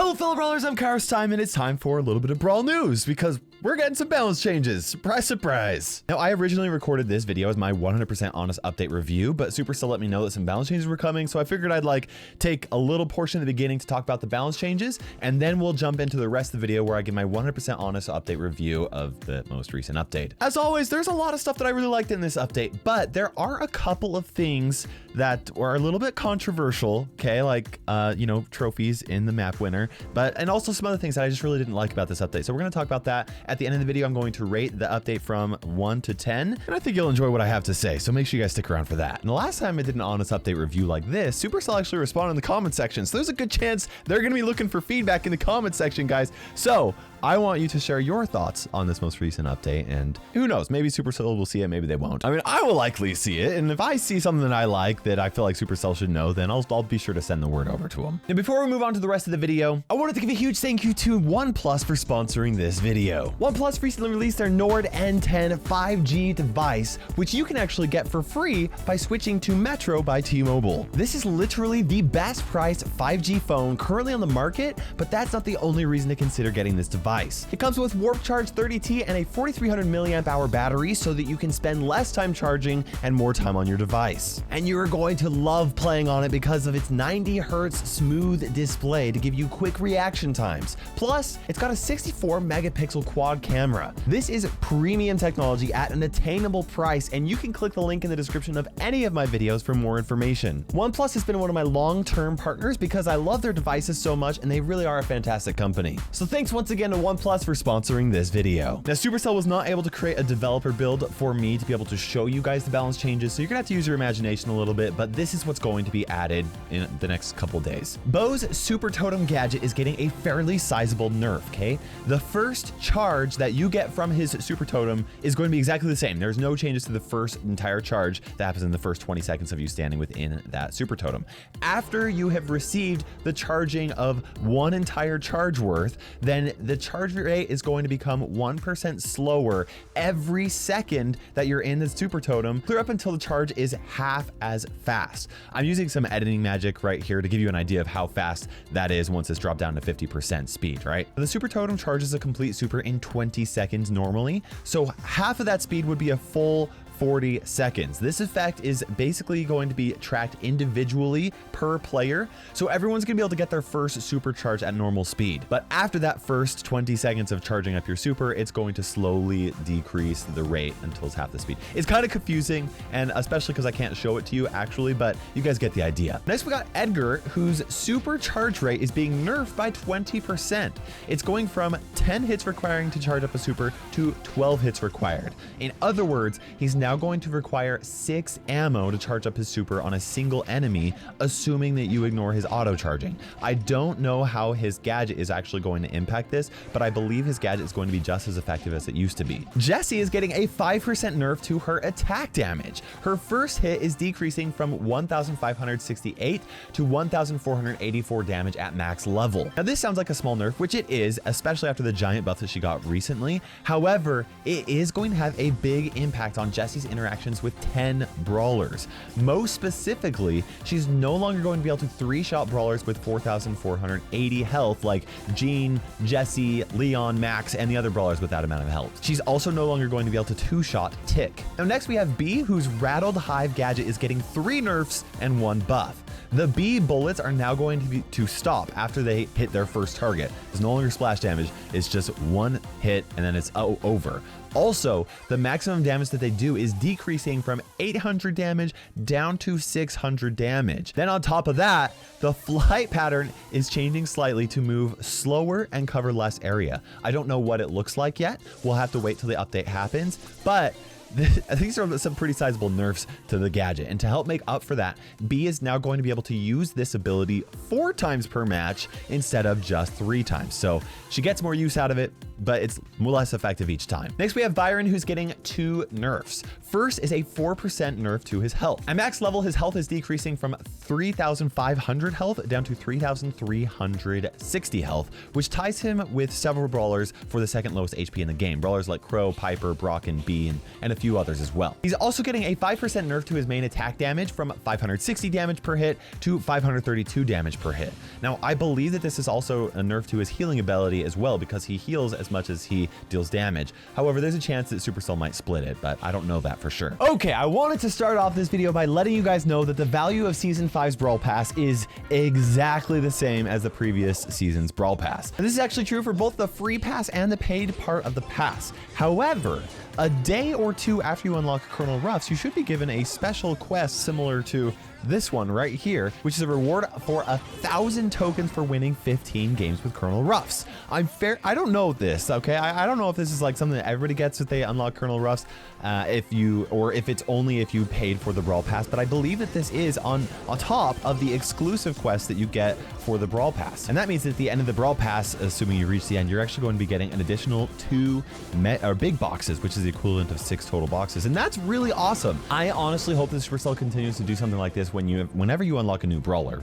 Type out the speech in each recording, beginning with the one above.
Hello fellow brawlers, I'm KairosTime, and it's time for a little bit of Brawl news because we're getting some balance changes. Surprise, surprise. Now, I originally recorded this video as my 100% honest update review, but Supercell let me know that some balance changes were coming, so I figured I'd take a little portion at the beginning to talk about the balance changes, and then we'll jump into the rest of the video where I give my 100% honest update review of the most recent update. As always, there's a lot of stuff that I really liked in this update, but there are a couple of things that were a little bit controversial, okay? Trophies in the map winner, and also some other things that I just really didn't like about this update. So we're gonna talk about that. At the end of the video, I'm going to rate the update from 1 to 10, and I think you'll enjoy what I have to say, so make sure you guys stick around for that. And the last time I did an honest update review like this, Supercell actually responded in the comment section, so there's a good chance they're gonna be looking for feedback in the comment section, guys. So I want you to share your thoughts on this most recent update, and who knows, maybe Supercell will see it, maybe they won't. I mean, I will likely see it, and if I see something that I like that I feel like Supercell should know, then I'll be sure to send the word over to them. Now, before we move on to the rest of the video, I wanted to give a huge thank you to OnePlus for sponsoring this video. OnePlus recently released their Nord N10 5G device, which you can actually get for free by switching to Metro by T-Mobile. This is literally the best priced 5G phone currently on the market, but that's not the only reason to consider getting this device. It comes with Warp Charge 30T and a 4300 milliamp hour battery so that you can spend less time charging and more time on your device. And you're going to love playing on it because of its 90 Hz smooth display to give you quick reaction times. Plus, it's got a 64 megapixel quad camera. This is premium technology at an attainable price, and you can click the link in the description of any of my videos for more information. OnePlus has been one of my long-term partners because I love their devices so much, and they really are a fantastic company. So thanks once again to OnePlus for sponsoring this video. Now, Supercell was not able to create a developer build for me to be able to show you guys the balance changes, so you're gonna have to use your imagination a little bit, but this is what's going to be added in the next couple days. Bo's Super Totem gadget is getting a fairly sizable nerf, okay? The first charge that you get from his Super Totem is going to be exactly the same. There's no changes to the first entire charge that happens in the first 20 seconds of you standing within that Super Totem. After you have received the charging of one entire charge worth, then the charge rate is going to become 1% slower every second that you're in the Super Totem, clear up until the charge is half as fast. I'm using some editing magic right here to give you an idea of how fast that is once it's dropped down to 50% speed, right? The Super Totem charges a complete super in 20 seconds normally, so half of that speed would be a full 40 seconds. This effect is basically going to be tracked individually per player, so everyone's gonna be able to get their first super charge at normal speed. But after that first 20 seconds of charging up your super, it's going to slowly decrease the rate until it's half the speed. It's kind of confusing, and especially because I can't show it to you actually, but you guys get the idea. Next, we got Edgar, whose super charge rate is being nerfed by 20%. It's going from 10 hits requiring to charge up a super to 12 hits required. In other words, he's now going to require 6 ammo to charge up his super on a single enemy, assuming that you ignore his auto charging. I don't know how his gadget is actually going to impact this, but I believe his gadget is going to be just as effective as it used to be. Jessie is getting a 5% nerf to her attack damage. Her first hit is decreasing from 1,568 to 1,484 damage at max level. Now, this sounds like a small nerf, which it is, especially after the giant buff that she got recently. However, it is going to have a big impact on Jessie's interactions with 10 brawlers. Most specifically, she's no longer going to be able to 3-shot brawlers with 4,480 health like Jean, Jessie, Leon, Max, and the other brawlers with that amount of health. She's also no longer going to be able to 2-shot Tick. Now, next we have B, whose Rattled Hive gadget is getting 3 nerfs and 1 buff. The B bullets are now going to stop after they hit their first target. It's no longer splash damage, it's just 1 hit and then it's over. Also, the maximum damage that they do is decreasing from 800 damage down to 600 damage. Then on top of that, the flight pattern is changing slightly to move slower and cover less area. I don't know what it looks like yet. We'll have to wait till the update happens, but these are some pretty sizable nerfs to the gadget, and to help make up for that, B is now going to be able to use this ability 4 times per match instead of just 3 times. So she gets more use out of it, but it's less effective each time. Next, we have Byron, who's getting 2 nerfs. First is a 4% nerf to his health. At max level, his health is decreasing from 3,500 health down to 3,360 health, which ties him with several brawlers for the second lowest HP in the game. Brawlers like Crow, Piper, Brock, and B, and a few others as well. He's also getting a 5% nerf to his main attack damage from 560 damage per hit to 532 damage per hit. Now, I believe that this is also a nerf to his healing ability as well, because he heals as much as he deals damage. However, there's a chance that Supercell might split it, but I don't know that for sure. Okay, I wanted to start off this video by letting you guys know that the value of Season 5's Brawl Pass is exactly the same as the previous season's Brawl Pass. And this is actually true for both the free pass and the paid part of the pass. However, a day or two after you unlock Colonel Ruffs, you should be given a special quest similar to this one right here, which is a reward for 1,000 tokens for winning 15 games with Colonel Ruffs. I don't know this, okay? I don't know if this is like something that everybody gets if they unlock Colonel Ruffs, or if it's only if you paid for the Brawl Pass, but I believe that this is on top of the exclusive quest that you get for the Brawl Pass. And that means that at the end of the Brawl Pass, assuming you reach the end, you're actually going to be getting an additional 2 big boxes, which is the equivalent of 6 total boxes. And that's really awesome. I honestly hope that Supercell continues to do something like this whenever you unlock a new brawler,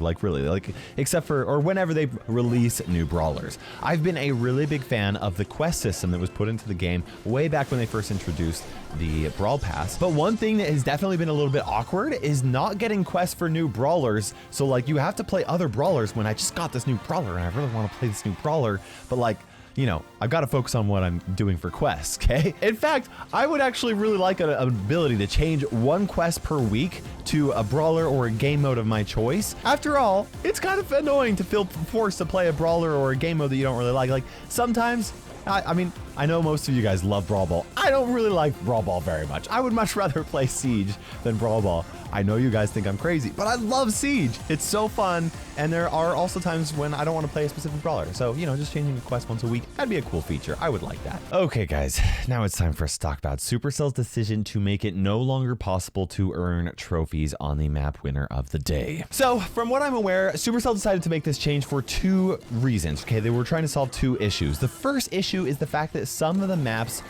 except for, or whenever they release new brawlers. I've been a really big fan of the quest system that was put into the game way back when they first introduced the Brawl Pass. But one thing that has definitely been a little bit awkward is not getting quests for new brawlers. So like you have to play other brawlers when I just got this new brawler and I really want to play this new brawler, but like, you know, I've got to focus on what I'm doing for quests, okay? In fact, I would actually really like an ability to change 1 quest per week to a brawler or a game mode of my choice. After all, it's kind of annoying to feel forced to play a brawler or a game mode that you don't really like. Like sometimes, I mean, I know most of you guys love Brawl Ball. I don't really like Brawl Ball very much. I would much rather play Siege than Brawl Ball. I know you guys think I'm crazy, but I love Siege. It's so fun, and there are also times when I don't want to play a specific brawler. So, you know, just changing a quest once a week, that'd be a cool feature. I would like that. Okay, guys, now it's time for us to talk about Supercell's decision to make it no longer possible to earn trophies on the map winner of the day. So, from what I'm aware, Supercell decided to make this change for 2 reasons. Okay, they were trying to solve 2 issues. The first issue is the fact that some of the maps,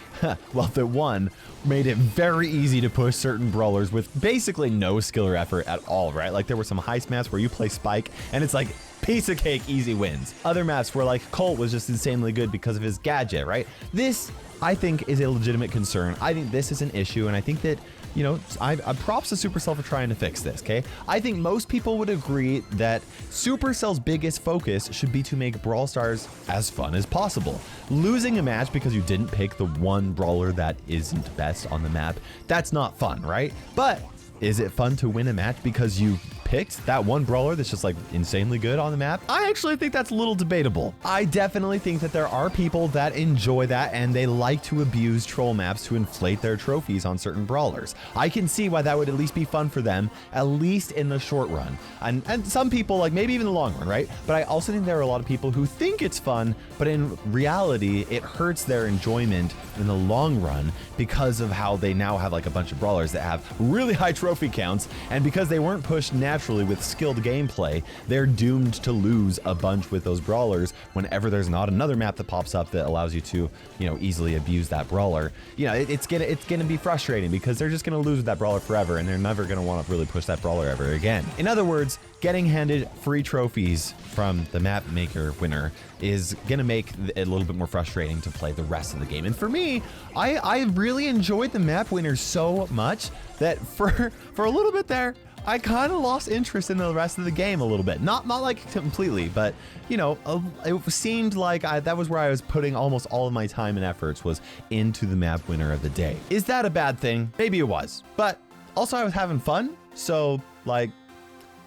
well, the one made it very easy to push certain brawlers with basically no skill or effort at all, right? Like there were some heist maps where you play Spike and it's like piece of cake, easy wins. Other maps where like Colt was just insanely good because of his gadget, right? This, I think, is a legitimate concern. I think this is an issue, and I think that, you know, I props to Supercell for trying to fix this, okay? I think most people would agree that Supercell's biggest focus should be to make Brawl Stars as fun as possible. Losing a match because you didn't pick the one brawler that isn't best on the map, that's not fun, right? But is it fun to win a match because you picked that one brawler that's just like insanely good on the map? I actually think that's a little debatable. I definitely think that there are people that enjoy that and they like to abuse troll maps to inflate their trophies on certain brawlers. I can see why that would at least be fun for them, at least in the short run. And some people, like maybe even the long run, right? But I also think there are a lot of people who think it's fun, but in reality, it hurts their enjoyment in the long run because of how they now have like a bunch of brawlers that have really high trophy counts, and because they weren't pushed naturally with skilled gameplay, they're doomed to lose a bunch with those brawlers whenever there's not another map that pops up that allows you to, you know, easily abuse that brawler. You know, it's gonna be frustrating because they're just gonna lose with that brawler forever, and they're never gonna want to really push that brawler ever again. In other words, getting handed free trophies from the map maker winner is gonna make it a little bit more frustrating to play the rest of the game. And for me, I really enjoyed the map winner so much that for a little bit there, I kind of lost interest in the rest of the game a little bit. Not like completely, but you know, it seemed like that was where I was putting almost all of my time and efforts was into the map winner of the day. Is that a bad thing? Maybe it was, but also I was having fun. So like,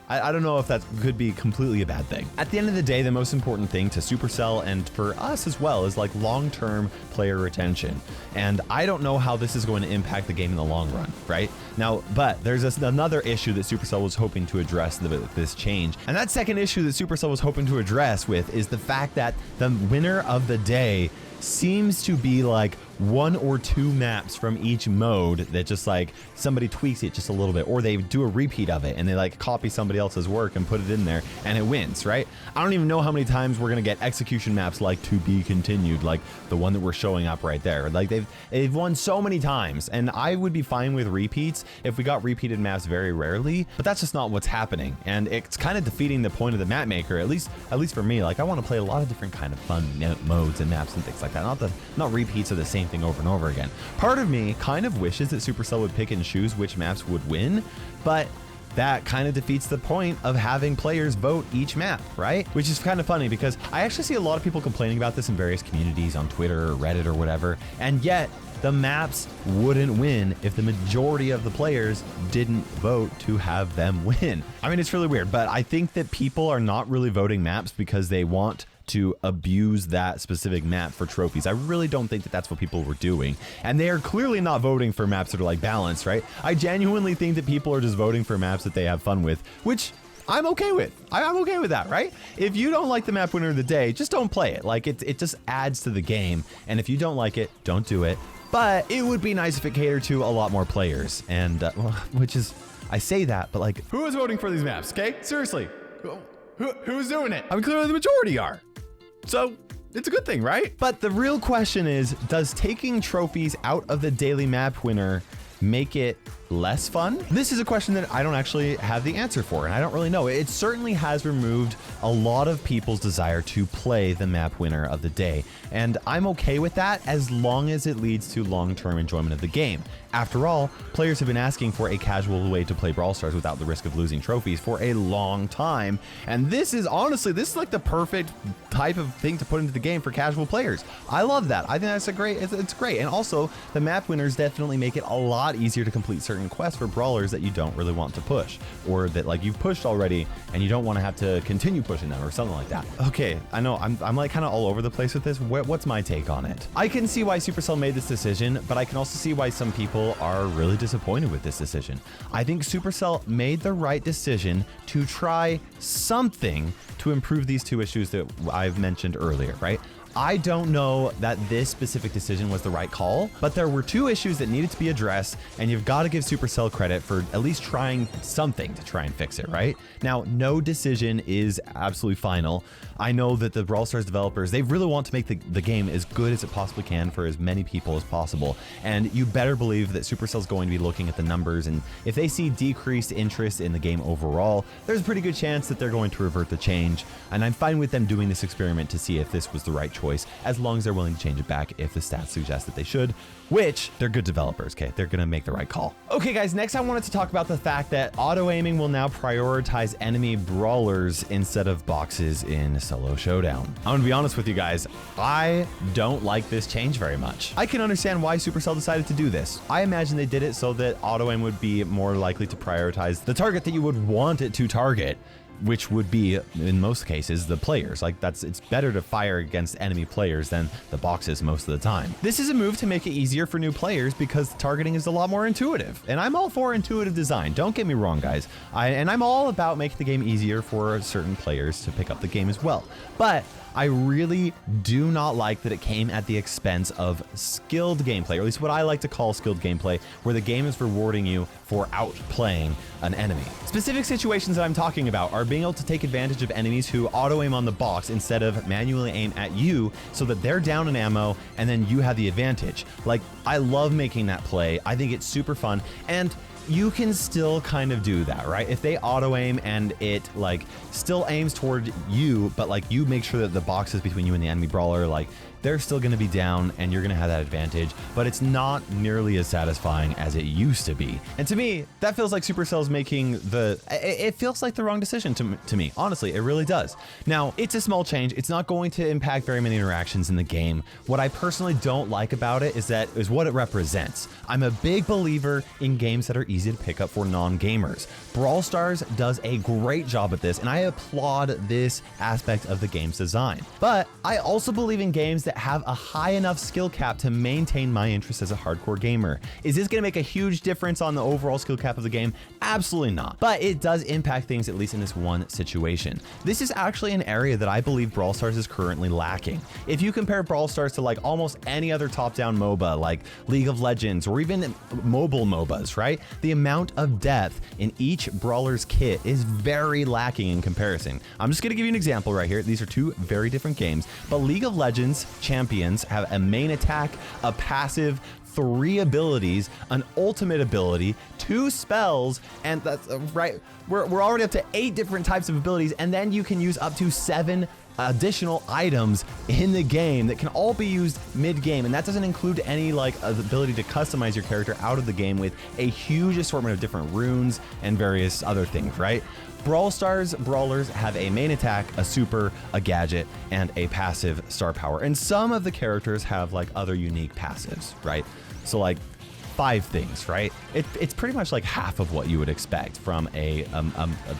I don't know if that could be completely a bad thing. At the end of the day, the most important thing to Supercell and for us as well is like long-term player retention. And I don't know how this is going to impact the game in the long run, right? Now, but there's another issue that Supercell was hoping to address with this change. And that second issue that Supercell was hoping to address with is the fact that the winner of the day seems to be like 1 or 2 maps from each mode that just like somebody tweaks it just a little bit, or they do a repeat of it and they like copy somebody else's work and put it in there and it wins, right? I don't even know how many times we're gonna get execution maps like to be continued, like the one that we're showing up right there. Like they've won so many times, and I would be fine with repeats if we got repeated maps very rarely, but that's just not what's happening, and it's kind of defeating the point of the map maker, at least for me. Like I want to play a lot of different kind of fun modes and maps and things like that, not repeats of the same thing over and over again. Part of me kind of wishes that Supercell would pick and choose which maps would win, but that kind of defeats the point of having players vote each map, right? Which is kind of funny because I actually see a lot of people complaining about this in various communities on Twitter or Reddit or whatever, and yet the maps wouldn't win if the majority of the players didn't vote to have them win. I mean, it's really weird, but I think that people are not really voting maps because they want to abuse that specific map for trophies. I really don't think that that's what people were doing. And they are clearly not voting for maps that are like balanced, right? I genuinely think that people are just voting for maps that they have fun with, which I'm okay with. I'm okay with that, right? If you don't like the map winner of the day, just don't play it. Like it just adds to the game. And if you don't like it, don't do it. But it would be nice if it catered to a lot more players. And which is, I say that, but like, who is voting for these maps? Okay, seriously, who's doing it? I mean, clearly the majority are. So it's a good thing, right? But the real question is, does taking trophies out of the daily map winner make it less fun? This is a question that I don't actually have the answer for, and I don't really know. It certainly has removed a lot of people's desire to play the map winner of the day, and I'm okay with that as long as it leads to long-term enjoyment of the game. After all, players have been asking for a casual way to play Brawl Stars without the risk of losing trophies for a long time, and this is like the perfect type of thing to put into the game for casual players. I love that. I think that's it's great, and also the map winners definitely make it a lot easier to complete certain quests for brawlers that you don't really want to push, or that like you've pushed already and you don't want to have to continue pushing them or something like that. Okay, I know I'm like kind of all over the place with this. What's my take on it? I can see why Supercell made this decision, but I can also see why some people are really disappointed with this decision. I think Supercell made the right decision to try something to improve these 2 issues that I've mentioned earlier, right? I don't know that this specific decision was the right call, but there were 2 issues that needed to be addressed, and you've got to give Supercell credit for at least trying something to try and fix it, right? Now, no decision is absolutely final. I know that the Brawl Stars developers, they really want to make the game as good as it possibly can for as many people as possible, and you better believe that Supercell's going to be looking at the numbers, and if they see decreased interest in the game overall, there's a pretty good chance that they're going to revert the change, and I'm fine with them doing this experiment to see if this was the right choice, as long as they're willing to change it back if the stats suggest that they should, which they're good developers, okay? They're gonna make the right call. Okay guys, next I wanted to talk about the fact that auto-aiming will now prioritize enemy brawlers instead of boxes in solo showdown. I'm gonna be honest with you guys, I don't like this change very much. I can understand why Supercell decided to do this. I imagine they did it so that auto-aim would be more likely to prioritize the target that you would want it to target, which would be, in most cases, the players. Like it's better to fire against enemy players than the boxes most of the time. This is a move to make it easier for new players because targeting is a lot more intuitive. And I'm all for intuitive design. Don't get me wrong, guys. I'm all about making the game easier for certain players to pick up the game as well. But I really do not like that it came at the expense of skilled gameplay, or at least what I like to call skilled gameplay, where the game is rewarding you for outplaying an enemy. Specific situations that I'm talking about are being able to take advantage of enemies who auto-aim on the box instead of manually aim at you so that they're down in ammo and then you have the advantage. Like, I love making that play. I think it's super fun, and you can still kind of do that, right? If they auto aim and it like still aims toward you, but like you make sure that the boxes between you and the enemy brawler, like they're still going to be down and you're going to have that advantage, but it's not nearly as satisfying as it used to be. And to me, that feels like Supercell's making it feels like the wrong decision to me. Honestly, it really does. Now, it's a small change. It's not going to impact very many interactions in the game. What I personally don't like about it is what it represents. I'm a big believer in games that are easy to pick up for non-gamers. Brawl Stars does a great job at this, and I applaud this aspect of the game's design. But I also believe in games that yet have a high enough skill cap to maintain my interest as a hardcore gamer. Is this gonna make a huge difference on the overall skill cap of the game? Absolutely not, but it does impact things, at least in this one situation. This is actually an area that I believe Brawl Stars is currently lacking. If you compare Brawl Stars to like almost any other top-down MOBA like League of Legends or even mobile MOBAs, right? The amount of depth in each Brawler's kit is very lacking in comparison. I'm just gonna give you an example right here. These are two very different games, but League of Legends champions have a main attack, a passive, 3 abilities, an ultimate ability, 2 spells, and that's right. We're already up to 8 different types of abilities, and then you can use up to 7 additional items in the game that can all be used mid-game, and that doesn't include any like ability to customize your character out of the game with a huge assortment of different runes and various other things, right? Brawl Stars Brawlers have a main attack, a super, a gadget, and a passive star power. And some of the characters have like other unique passives, right? So like 5 things, right? It's pretty much like half of what you would expect from a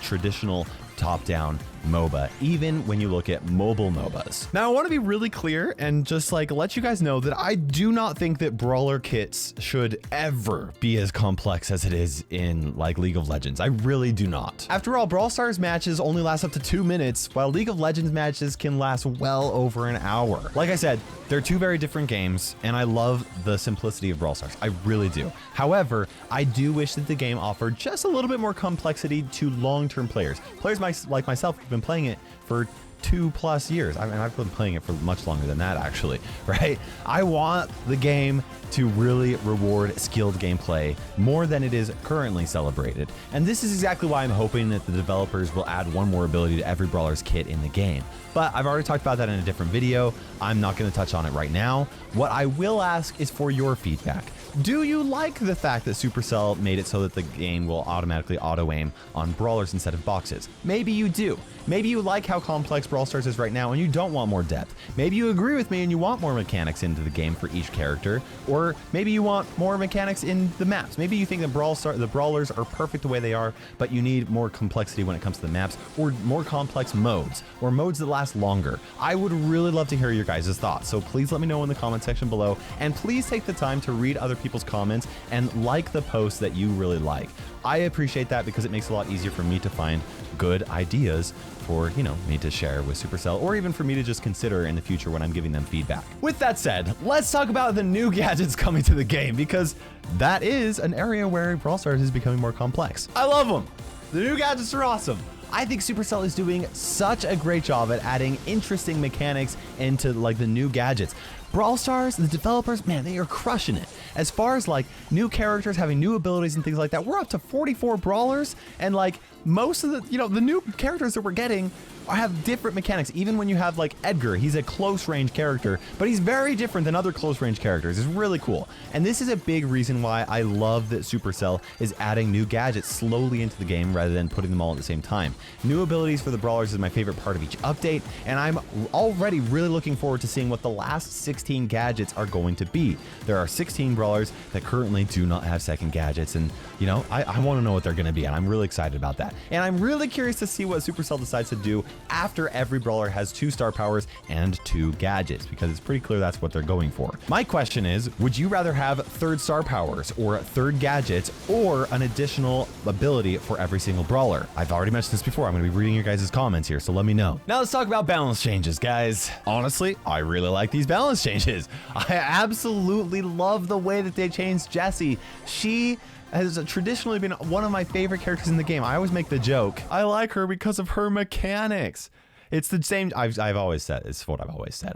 traditional top-down MOBA, even when you look at mobile MOBAs. Now, I want to be really clear and just like let you guys know that I do not think that Brawler kits should ever be as complex as it is in like League of Legends. I really do not. After all, Brawl Stars matches only last up to 2 minutes, while League of Legends matches can last well over an hour. Like I said, they're 2 very different games, and I love the simplicity of Brawl Stars. I really do. However, I do wish that the game offered just a little bit more complexity to long-term players. Players like myself have been playing it for 2+ years. I mean, I've been playing it for much longer than that, actually, right? I want the game to really reward skilled gameplay more than it is currently celebrated. And this is exactly why I'm hoping that the developers will add 1 more ability to every Brawler's kit in the game. But I've already talked about that in a different video. I'm not going to touch on it right now. What I will ask is for your feedback. Do you like the fact that Supercell made it so that the game will automatically auto-aim on Brawlers instead of boxes? Maybe you do. Maybe you like how complex Brawl Stars is right now and you don't want more depth. Maybe you agree with me and you want more mechanics into the game for each character, or maybe you want more mechanics in the maps. Maybe you think that the Brawlers are perfect the way they are, but you need more complexity when it comes to the maps, or more complex modes, or modes that last longer. I would really love to hear your guys' thoughts, so please let me know in the comment section below, and please take the time to read other people's comments and like the posts that you really like. I appreciate that because it makes it a lot easier for me to find good ideas for, you know, me to share with Supercell, or even for me to just consider in the future when I'm giving them feedback. With that said, let's talk about the new gadgets coming to the game, because that is an area where Brawl Stars is becoming more complex. I love them. The new gadgets are awesome. I think Supercell is doing such a great job at adding interesting mechanics into like the new gadgets. Brawl Stars, the developers, man, they are crushing it. As far as like new characters having new abilities and things like that, we're up to 44 Brawlers, and like most of the, you know, the new characters that we're getting have different mechanics. Even when you have like Edgar, he's a close range character, but he's very different than other close range characters. It's really cool. And this is a big reason why I love that Supercell is adding new gadgets slowly into the game rather than putting them all at the same time. New abilities for the Brawlers is my favorite part of each update, and I'm already really looking forward to seeing what the last 16 gadgets are going to be. There are 16 Brawlers that currently do not have second gadgets, and you know, I want to know what they're going to be, and I'm really excited about that. And I'm really curious to see what Supercell decides to do after every Brawler has 2 star powers and 2 gadgets, because it's pretty clear that's what they're going for. My question is, would you rather have 3rd star powers or 3rd gadgets or an additional ability for every single Brawler? I've already mentioned this before. I'm going to be reading your guys' comments here, so let me know. Now let's talk about balance changes, guys. Honestly, I really like these balance changes. I absolutely love the way that they changed Jessie. She has traditionally been one of my favorite characters in the game. I always make the joke, I like her because of her mechanics. It's the same, I've always said, it's what I've always said.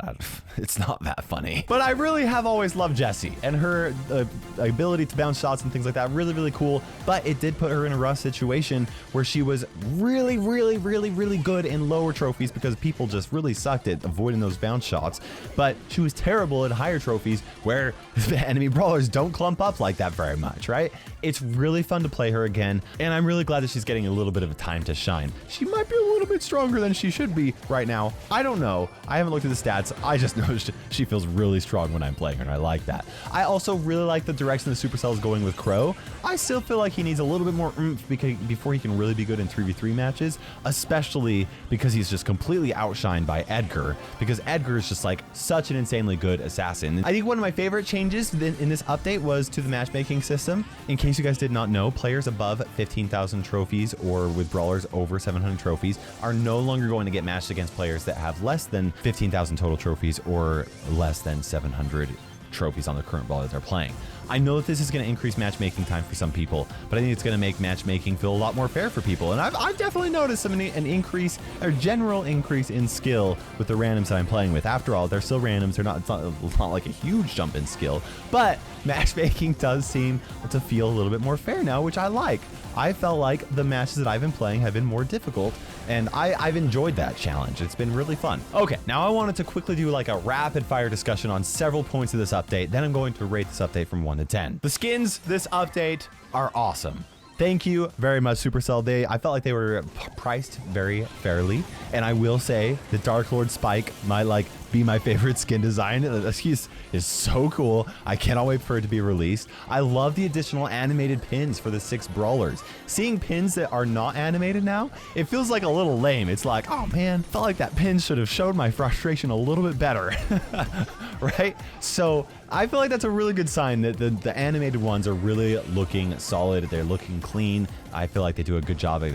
It's not that funny. But I really have always loved Jessie, and her ability to bounce shots and things like that, really, really cool. But it did put her in a rough situation where she was really, really, really, really good in lower trophies because people just really sucked at avoiding those bounce shots. But she was terrible at higher trophies where the enemy Brawlers don't clump up like that very much, right? It's really fun to play her again, and I'm really glad that she's getting a little bit of a time to shine. She might be a little bit stronger than she should be, trophy right now? I don't know. I haven't looked at the stats. I just know she feels really strong when I'm playing her, and I like that. I also really like the direction that Supercell is going with Crow. I still feel like he needs a little bit more oomph before he can really be good in 3v3 matches, especially because he's just completely outshined by Edgar, because Edgar is just like such an insanely good assassin. I think one of my favorite changes in this update was to the matchmaking system. In case you guys did not know, players above 15,000 trophies or with brawlers over 700 trophies are no longer going to get matched against players that have less than 15,000 total trophies or less than 700 trophies on the current brawler that they're playing. I know that this is going to increase matchmaking time for some people, but I think it's going to make matchmaking feel a lot more fair for people. And I've definitely noticed an increase, or general increase in skill with the randoms that I'm playing with. After all, they're still randoms. It's not like a huge jump in skill, but matchmaking does seem to feel a little bit more fair now, which I like. I felt like the matches that I've been playing have been more difficult, and I've enjoyed that challenge. It's been really fun. Okay, now I wanted to quickly do like a rapid fire discussion on several points of this update. Then I'm going to rate this update from 1 to 10. The skins this update are awesome. Thank you very much, Supercell. I felt like they were priced very fairly, and I will say the Dark Lord Spike might be my favorite skin design. He is so cool. I cannot wait for it to be released. I love the additional animated pins for the 6 brawlers. Seeing pins that are not animated now, it feels like a little lame. It's like, oh man, felt like that pin should have showed my frustration a little bit better, right? So I feel like that's a really good sign that the animated ones are really looking solid. They're looking clean. I feel like they do a good job at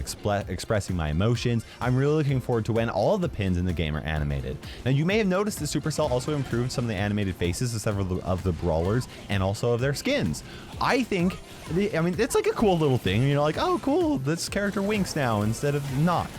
expressing my emotions. I'm really looking forward to when all of the pins in the game are animated. Now, you may have noticed that Supercell also improved some of the animated faces of several of the brawlers and also of their skins. I think, it's like a cool little thing. You know, like, oh, cool, this character winks now instead of not.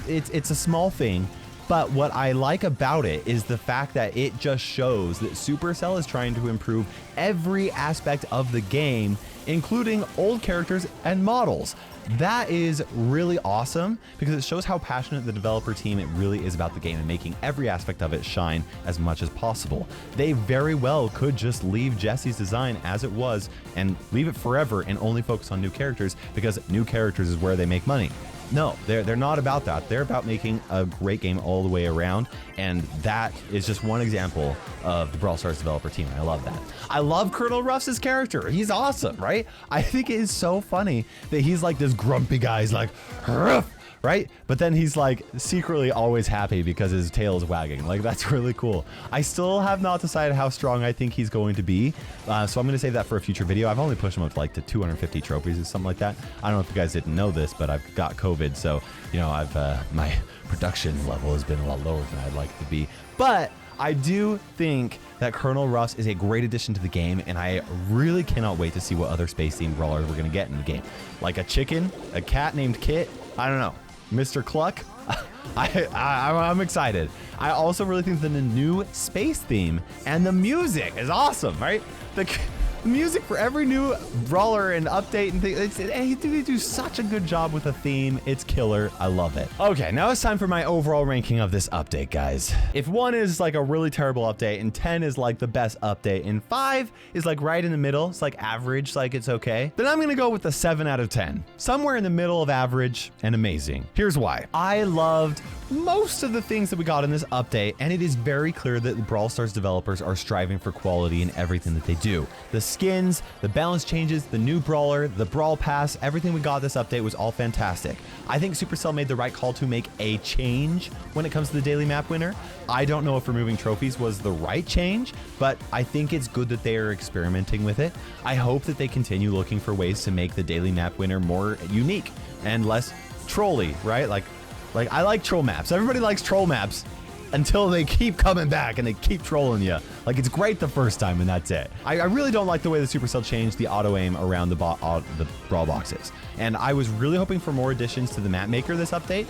It's a small thing. But what I like about it is the fact that it just shows that Supercell is trying to improve every aspect of the game, including old characters and models. That is really awesome because it shows how passionate the developer team it really is about the game and making every aspect of it shine as much as possible. They very well could just leave Jessie's design as it was and leave it forever and only focus on new characters, because new characters is where they make money. No, they're not about that. They're about making a great game all the way around, and that is just one example of the Brawl Stars developer team. I love that. I love Colonel Ruff's character. He's awesome, right? I think it is so funny that he's like this grumpy guy. He's like, Ruff, right? But then he's like secretly always happy because his tail is wagging. Like, that's really cool. I still have not decided how strong I think he's going to be. So I'm going to save that for a future video. I've only pushed him up to 250 trophies or something like that. I don't know if you guys didn't know this, but I've got COVID. So, you know, my production level has been a lot lower than I'd like it to be. But I do think that Colonel Ruff's is a great addition to the game, and I really cannot wait to see what other space-themed brawlers we're going to get in the game. Like a chicken, a cat named Kit, I don't know. Mr. Cluck, I'm excited. I also really think that the new space theme and the music is awesome, right? The music for every new brawler and update and things, they do such a good job with the theme. It's killer. I love it. Okay, now it's time for my overall ranking of this update, guys. If 1 is like a really terrible update and 10 is like the best update and 5 is like right in the middle, it's like average, like it's okay, then I'm gonna go with the 7 out of 10. Somewhere in the middle of average and amazing. Here's why. I loved most of the things that we got in this update, and it is very clear that the Brawl Stars developers are striving for quality in everything that they do. The skins, the balance changes, the new brawler, the brawl pass, everything we got this update was all fantastic. I think Supercell made the right call to make a change when it comes to the daily map winner. I don't know if removing trophies was the right change, but I think it's good that they are experimenting with it. I hope that they continue looking for ways to make the daily map winner more unique and less trolly, right? Like I like troll maps. Everybody likes troll maps until they keep coming back and they keep trolling you. Like, it's great the first time and that's it. I really don't like the way the Supercell changed the auto aim around the brawl boxes. And I was really hoping for more additions to the map maker this update.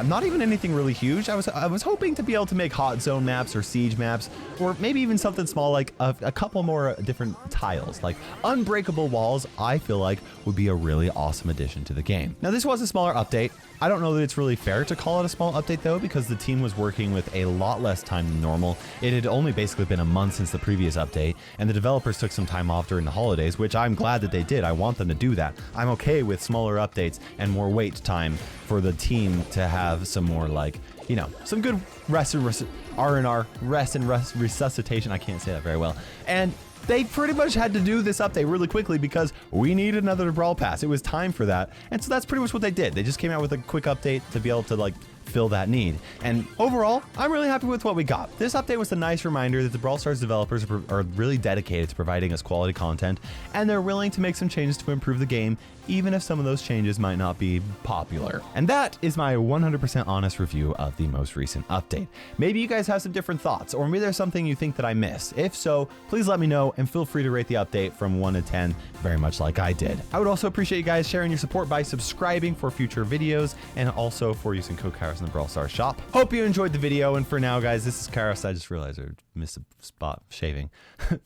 Not even anything really huge. I was hoping to be able to make hot zone maps or siege maps, or maybe even something small like a couple more different tiles. Like unbreakable walls, I feel like would be a really awesome addition to the game. Now, this was a smaller update. I don't know that it's really fair to call it a small update though, because the team was working with a lot less time than normal. It had only basically been a month since the previous update, and the developers took some time off during the holidays, which I'm glad that they did. I want them to do that. I'm okay with smaller updates and more wait time for the team to have some more, like, you know, some good R&R, rest and resuscitation. I can't say that very well. And they pretty much had to do this update really quickly because we need another Brawl Pass. It was time for that. And so that's pretty much what they did. They just came out with a quick update to be able to like fill that need. And overall, I'm really happy with what we got. This update was a nice reminder that the Brawl Stars developers are really dedicated to providing us quality content, and they're willing to make some changes to improve the game, even if some of those changes might not be popular. And that is my 100% honest review of the most recent update. Maybe you guys have some different thoughts, or maybe there's something you think that I missed. If so, please let me know, and feel free to rate the update from 1 to 10, very much like I did. I would also appreciate you guys sharing your support by subscribing for future videos, and also for using code Kairos in the Brawl Stars shop. Hope you enjoyed the video, and for now, guys, this is Kairos. I just realized I missed a spot shaving.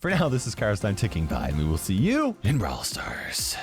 For now, this is KairosTime ticking by, and we will see you in Brawl Stars.